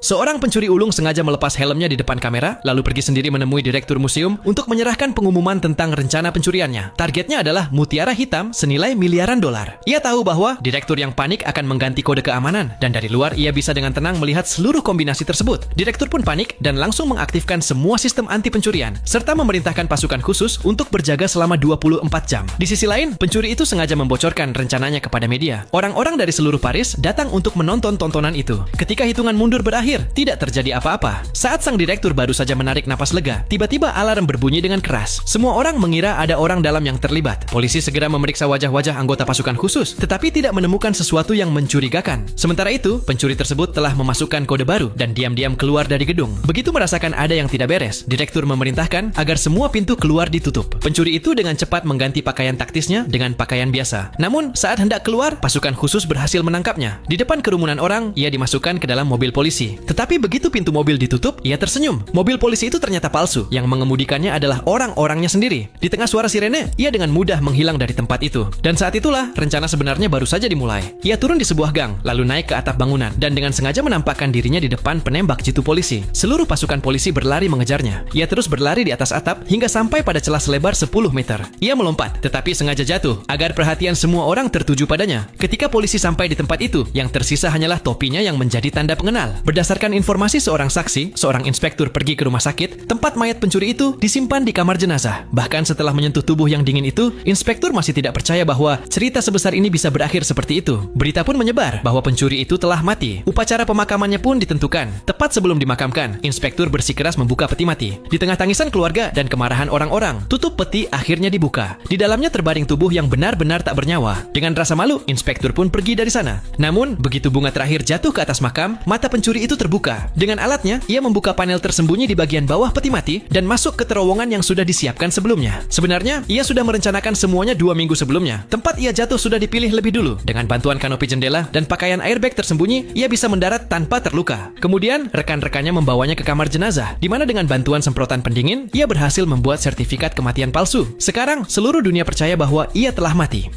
Seorang pencuri ulung sengaja melepas helmnya di depan kamera, lalu pergi sendiri menemui direktur museum untuk menyerahkan pengumuman tentang rencana pencuriannya. Targetnya adalah mutiara hitam senilai miliaran dolar. Ia tahu bahwa direktur yang panik akan mengganti kode keamanan, dan dari luar ia bisa dengan tenang melihat seluruh kombinasi tersebut. Direktur pun panik dan langsung mengaktifkan semua sistem anti pencurian, serta memerintahkan pasukan khusus untuk berjaga selama 24 jam. Di sisi lain, pencuri itu sengaja membocorkan rencananya kepada media. Orang-orang dari seluruh Paris datang untuk menonton tontonan itu. Ketika hitungan mundur berakhir, tidak terjadi apa-apa. Saat sang direktur baru saja menarik napas lega, tiba-tiba alarm berbunyi dengan keras. Semua orang mengira ada orang dalam yang terlibat. Polisi segera memeriksa wajah-wajah anggota pasukan khusus, tetapi tidak menemukan sesuatu yang mencurigakan. Sementara itu, pencuri tersebut telah memasukkan kode baru dan diam-diam keluar dari gedung. Begitu merasakan ada yang tidak beres, direktur memerintahkan agar semua pintu keluar ditutup. Pencuri itu dengan cepat mengganti pakaian taktisnya dengan pakaian biasa. Namun, saat hendak keluar, pasukan khusus berhasil menangkapnya. Di depan kerumunan orang, ia dimasukkan ke dalam mobil polisi. Tetapi begitu pintu mobil ditutup, ia tersenyum. Mobil polisi itu ternyata palsu. Yang mengemudikannya adalah orang-orangnya sendiri. Di tengah suara sirene, ia dengan mudah menghilang dari tempat itu. Dan saat itulah, rencana sebenarnya baru saja dimulai. Ia turun di sebuah gang, lalu naik ke atap bangunan, dan dengan sengaja menampakkan dirinya di depan penembak jitu polisi. Seluruh pasukan polisi berlari mengejarnya. Ia terus berlari di atas atap hingga sampai pada celah selebar 10 meter. Ia melompat, tetapi sengaja jatuh, agar perhatian semua orang tertuju padanya. Ketika polisi sampai di tempat itu, yang tersisa hanyalah topinya yang menjadi tanda pengenal. Berdasarkan informasi seorang saksi, seorang inspektur pergi ke rumah sakit, tempat mayat pencuri itu disimpan di kamar jenazah. Bahkan setelah menyentuh tubuh yang dingin itu, inspektur masih tidak percaya bahwa cerita sebesar ini bisa berakhir seperti itu. Berita pun menyebar bahwa pencuri itu telah mati. Upacara pemakamannya pun ditentukan. Tepat sebelum dimakamkan, inspektur bersikeras membuka peti mati. Di tengah tangisan keluarga dan kemarahan orang-orang, tutup peti akhirnya dibuka. Di dalamnya terbaring tubuh yang benar-benar tak bernyawa. Dengan rasa malu, inspektur pun pergi dari sana. Namun, begitu bunga terakhir jatuh ke atas makam, mata pencuri itu terbuka. Dengan alatnya, ia membuka panel tersembunyi di bagian bawah peti mati dan masuk ke terowongan yang sudah disiapkan sebelumnya. Sebenarnya, ia sudah merencanakan semuanya 2 minggu sebelumnya. Tempat ia jatuh sudah dipilih lebih dulu. Dengan bantuan kanopi jendela dan pakaian airbag tersembunyi, ia bisa mendarat tanpa terluka. Kemudian, rekan-rekannya membawanya ke kamar jenazah, di mana dengan bantuan semprotan pendingin, ia berhasil membuat sertifikat kematian palsu. Sekarang, seluruh dunia percaya bahwa ia telah mati.